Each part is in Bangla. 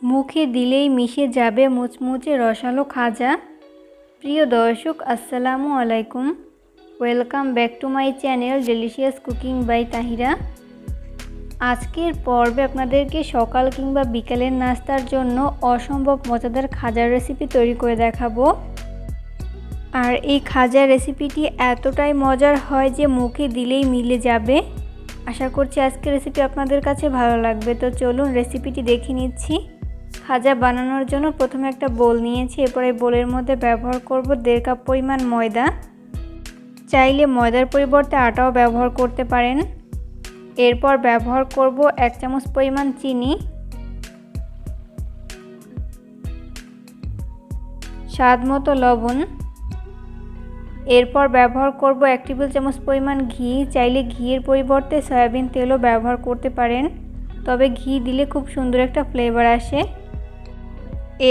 মুখে দিলেই মিশে যাবে মুচমুচে রসালো খাজা। প্রিয় দর্শক, আসসালামু আলাইকুম। Welcome back to my channel delicious cooking by Tahira. আজকের পর্বে আপনাদেরকে সকাল কিংবা বিকালের নাস্তার জন্য অসম্ভব মজাদার খাজার রেসিপি তৈরি করে দেখাবো। আর এই খাজার রেসিপিটি এতটাই মজার হয় যে মুখে দিলেই মিলে যাবে। আশা করছি আজকের রেসিপি আপনাদের কাছে ভালো লাগবে। তো চলুন রেসিপিটি দেখে নিচ্ছি। খাজা বানানোর জন্য প্রথমে একটা বোল নিয়েছি। এরপরে বোলের মধ্যে ব্যবহার করব 1.5 কাপ পরিমাণ ময়দা। চাইলে ময়দার পরিবর্তে আটাও ব্যবহার করতে পারেন। এরপর ব্যবহার করব 1 চামচ পরিমাণ চিনি, স্বাদ মতো লবণ। এরপর ব্যবহার করব 1 টেবিল চামচ পরিমাণ ঘি। চাইলে ঘিয়ের পরিবর্তে সয়াবিন তেলও ব্যবহার করতে পারেন, তবে ঘি দিলে খুব সুন্দর একটা ফ্লেভার আসে।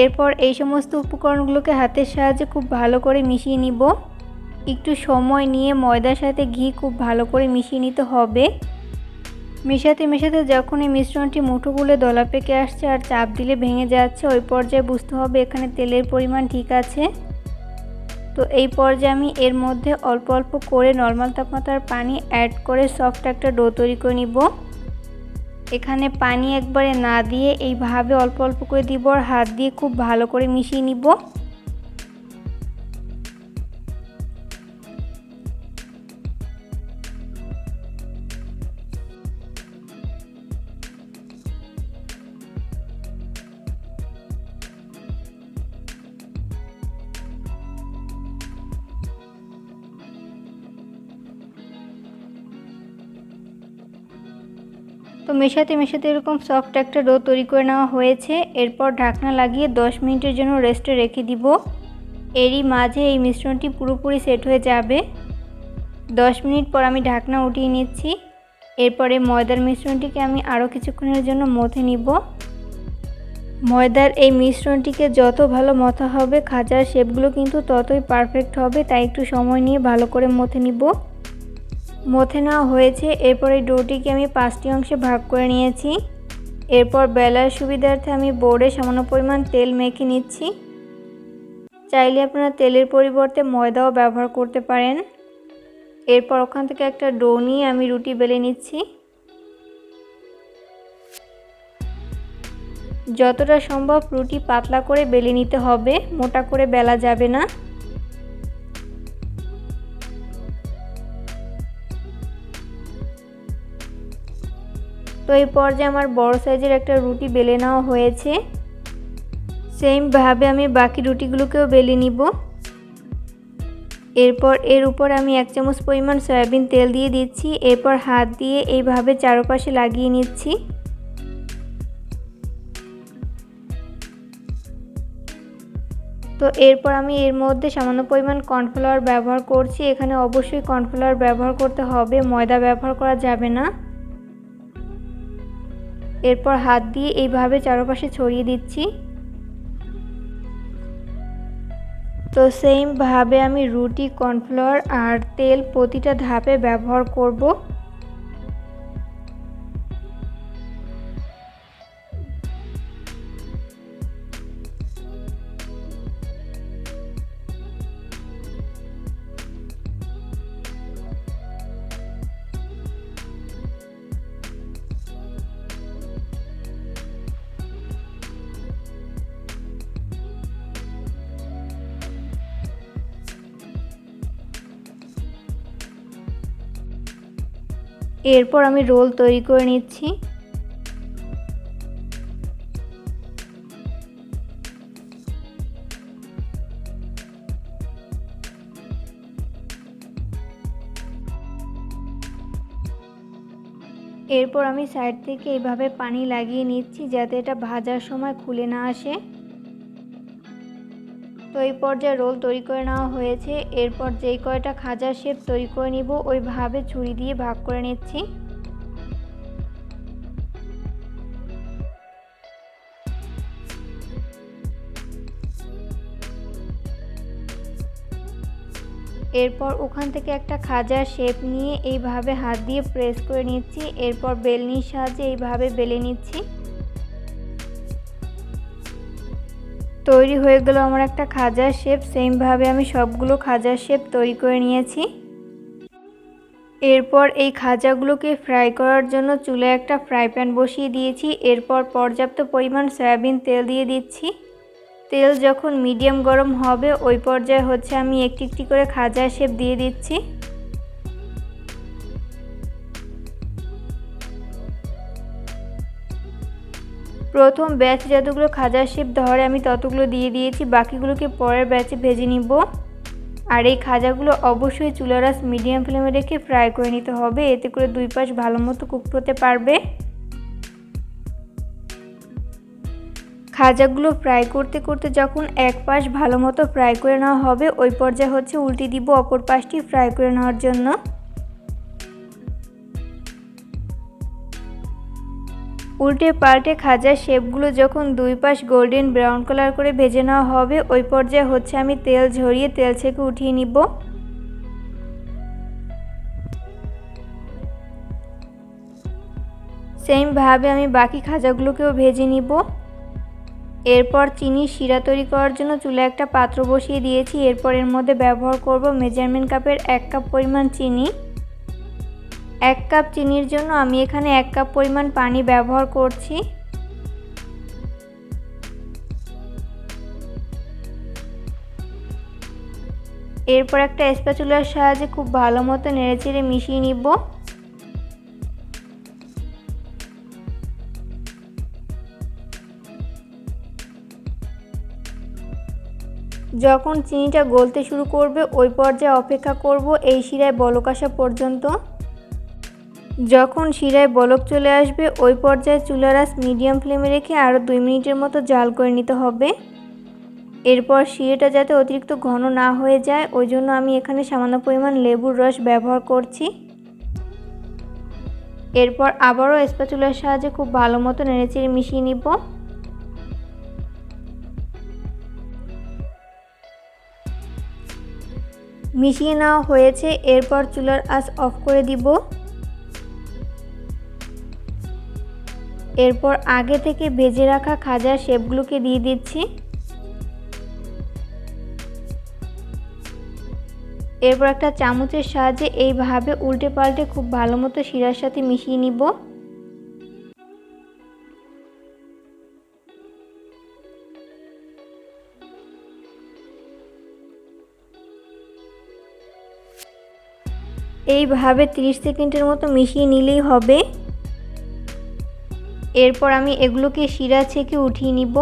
এরপর এই সমস্ত উপকরণগুলোকে হাতের সাহায্যে খুব ভালো করে মিশিয়ে নিব। একটু সময় নিয়ে ময়দার সাথে ঘি খুব ভালো করে মিশিয়ে নিতে হবে। মেশাতে মেশাতে যখন এই মিশ্রণটি মুঠোগুলো দলা পেকে আসছে আর চাপ দিলে ভেঙে যাচ্ছে, ওই পর্যায়ে বুঝতে হবে এখানে তেলের পরিমাণ ঠিক আছে। তো এই পর্যায়ে আমি এর মধ্যে অল্প অল্প করে নর্মাল তাপমাত্রার পানি অ্যাড করে সফট একটা ডো তৈরি করে নিব। এখানে পানি একবারে না দিয়ে এইভাবে অল্প অল্প করে দিব আর হাত দিয়ে খুব ভালো করে মিশিয়ে নিব। তো মেশাতে মেশাতে এরকম সফট একটা ডো তৈরি করে নেওয়া হয়েছে। এরপর ঢাকনা লাগিয়ে 10 মিনিটের জন্য রেস্টে রেখে দিব। এরই মাঝে এই মিশ্রণটি পুরোপুরি সেট হয়ে যাবে। 10 মিনিট পর আমি ঢাকনা উঠিয়ে নিচ্ছি। এরপরে ময়দার মিশ্রণটিকে আমি আরও কিছুক্ষণের জন্য মথে নিব। ময়দার এই মিশ্রণটিকে যত ভালো মথা হবে খাজার শেপগুলো কিন্তু ততই পারফেক্ট হবে, তাই একটু সময় নিয়ে ভালো করে মথে নিব। মথে নেওয়া হয়েছে। এরপর এই ডোটিকে আমি 5টি অংশে ভাগ করে নিয়েছি। এরপর বেলার সুবিধার্থে আমি বোর্ডে সামান্য পরিমাণ তেল মেখে নিচ্ছি। চাইলে আপনারা তেলের পরিবর্তে ময়দাও ব্যবহার করতে পারেন। এরপর ওখান থেকে একটা ডো নিয়ে আমি রুটি বেলে নিচ্ছি। যতটা সম্ভব রুটি পাতলা করে বেলে নিতে হবে, মোটা করে বেলা যাবে না। তো এই পর্যায়ে আমার বড় সাইজের একটা রুটি বেলে নেওয়া হয়েছে। সেমভাবে আমি বাকি রুটিগুলোকেও বেলে নিব। এরপর এর উপর আমি 1 চামচ পরিমাণ সয়াবিন তেল দিয়ে দিচ্ছি। এরপর হাত দিয়ে এইভাবে চারপাশে লাগিয়ে নিচ্ছি। তো এরপর আমি এর মধ্যে সামান্য পরিমাণ কর্নফ্লাওয়ার ব্যবহার করছি। এখানে অবশ্যই কর্নফ্লাওয়ার ব্যবহার করতে হবে, ময়দা ব্যবহার করা যাবে না। এরপর হাত দিয়ে এইভাবে চারপাশে ছড়িয়ে দিচ্ছি। তো সেমভাবে আমি রুটি, কর্নফ্লাওয়ার আর তেল প্রতিটা ধাপে ব্যবহার করব। এরপর আমি রোল তৈরি করে নিচ্ছি। এরপর আমি সাইড থেকে এইভাবে পানি লাগিয়ে নিচ্ছি যাতে এটা ভাজার সময় খুলে না আসে। তো এই পর্যায়ে রোল তৈরি করে নেওয়া হয়েছে। এরপর যেই কয়টা খাজার শেপ তৈরি করে নিব ওইভাবে ছুরি দিয়ে ভাগ করে নিচ্ছি। এরপর ওখান থেকে একটা খাজার শেপ নিয়ে এইভাবে হাত দিয়ে প্রেস করে নিচ্ছি। এরপর বেলনির সাহায্যে এইভাবে বেলে নিচ্ছি। তৈরি হয়ে গেল আমার একটা খাজার শেপ। সেমভাবে আমি সবগুলো খাজার শেপ তৈরি করে নিয়েছি। এরপর এই খাজাগুলোকে ফ্রাই করার জন্য চুলায় একটা ফ্রাই প্যান বসিয়ে দিয়েছি। এরপর পর্যাপ্ত পরিমাণ সয়াবিন তেল দিয়ে দিচ্ছি। তেল যখন মিডিয়াম গরম হবে ওই পর্যায়ে আমি একটি একটি করে খাজার শেপ দিয়ে দিচ্ছি। প্রথম ব্যাচ যতগুলো খাজার শেপ ধরে আমি ততগুলো দিয়ে দিয়েছি, বাকিগুলোকে পরের ব্যাচে ভেজে নিব। আর এই খাজাগুলো অবশ্যই চুলার আঁচ মিডিয়াম ফ্লেমে রেখে ফ্রাই করে নিতে হবে, এতে করে দুই পাশ ভালো মতো কুকড হতে পারবে। খাজাগুলো ফ্রাই করতে করতে যখন এক পাশ ভালো মতো ফ্রাই করে নেওয়া হবে ওই পর্যায়ে উল্টে দিব অপর পাশটি ফ্রাই করে নেওয়ার জন্য। উল্টে পাল্টে খাজার শেপগুলো যখন দুই পাশ গোল্ডেন ব্রাউন কালার করে ভেজে নেওয়া হবে ওই পর্যায়ে আমি তেল ঝরিয়ে তেল ছেঁকে উঠিয়ে নিব। সেমভাবে আমি বাকি খাজাগুলোকেও ভেজে নিব। এরপর চিনির শিরা তৈরি করার জন্য চুলায় একটা পাত্র বসিয়ে দিয়েছি। এরপর এর মধ্যে ব্যবহার করব মেজারমেন্ট কাপের 1 কাপ পরিমাণ চিনি। 1 কাপ চিনির জন্য আমি এখানে 1 কাপ পরিমাণ পানি ব্যবহার করছি। এরপর একটা স্প্যাচুলার সাহায্যে খুব ভালো মতো নেড়েচেড়ে মিশিয়ে নিব। যখন চিনিটা গলতে শুরু করবে ওই পর্যায়ে অপেক্ষা করব এই শিরায় বলক আসা পর্যন্ত। যখন শিরায় বলক চলে আসবে ওই পর্যায়ে চুলার আঁচ মিডিয়াম ফ্লেমে রেখে আরও 2 মিনিটের মতো জাল করে নিতে হবে। এরপর শিরাটা যাতে অতিরিক্ত ঘন না হয়ে যায় ওই জন্য আমি এখানে সামান্য পরিমাণ লেবুর রস ব্যবহার করছি। এরপর আবারও স্প্যাচুলার সাহায্যে খুব ভালো মতো নেড়েচেড়ে মিশিয়ে নিব। মিশিয়ে নেওয়া হয়েছে, এরপর চুলার আঁচ অফ করে দিব। এরপর আগে থেকে ভেজে রাখা খাজার শেপগুলোকে দিয়ে দিচ্ছি। এরপর একটা চামচের সাহায্যে এইভাবে উল্টে পাল্টে খুব ভালো মতো শিরার সাথে মিশিয়ে নিব। এইভাবে 30 সেকেন্ডের মতো মিশিয়ে নিলেই হবে। এরপর আমি এগুলোকে শিরা ছেঁকে উঠিয়ে নিব।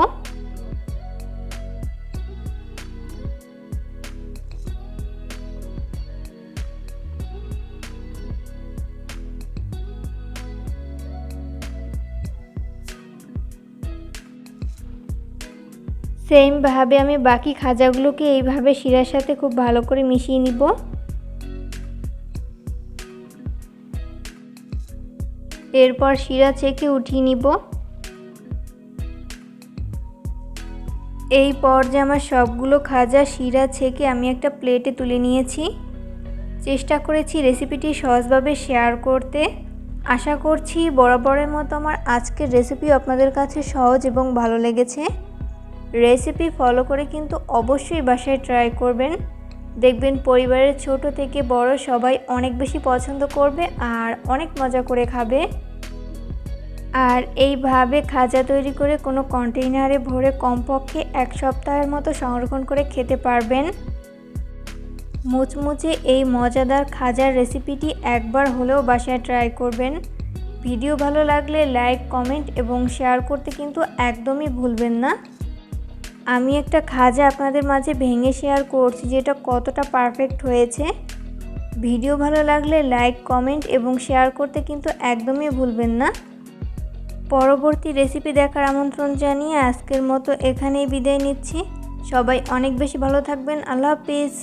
সেমভাবে আমি বাকি খাজাগুলোকে এইভাবে শিরার সাথে খুব ভালো করে মিশিয়ে নিব। এরপর শিরা ছেঁকে উঠিয়ে নিব। এই পর্যায়ে আমার সবগুলো খাজা শিরা ছেঁকে আমি একটা প্লেটে তুলে নিয়েছি। চেষ্টা করেছি রেসিপিটি সহজভাবে শেয়ার করতে। আশা করছি বরাবরের মতো আমার আজকের রেসিপি আপনাদের কাছে সহজ এবং ভালো লেগেছে। রেসিপি ফলো করে কিন্তু অবশ্যই বাসায় ট্রাই করবেন। দেখবেন পরিবারের ছোট থেকে বড় সবাই অনেক বেশি পছন্দ করবে আর অনেক মজা করে খাবে। আর এইভাবে খাজা তৈরি করে কোনো কন্টেইনারে ভরে কমপক্ষে 1 সপ্তাহের মতো সংরক্ষণ করে খেতে পারবেন। মুচমুচে এই মজাদার খাজার রেসিপিটি একবার হলেও বাসায় ট্রাই করবেন। ভিডিও ভালো লাগলে লাইক, কমেন্ট এবং শেয়ার করতে কিন্তু একদমই ভুলবেন না। আমি একটা খাজা আপনাদের মাঝে ভেঙে শেয়ার করছি যেটা কতটা পারফেক্ট হয়েছে। ভিডিও ভালো লাগলে লাইক, কমেন্ট এবং শেয়ার করতে কিন্তু একদমই ভুলবেন না। পরবর্তী রেসিপি দেখার আমন্ত্রণ জানিয়ে আজকের মতো এখানেই বিদায় নিচ্ছি। সবাই অনেক বেশি ভালো থাকবেন। আল্লাহ হাফিজ।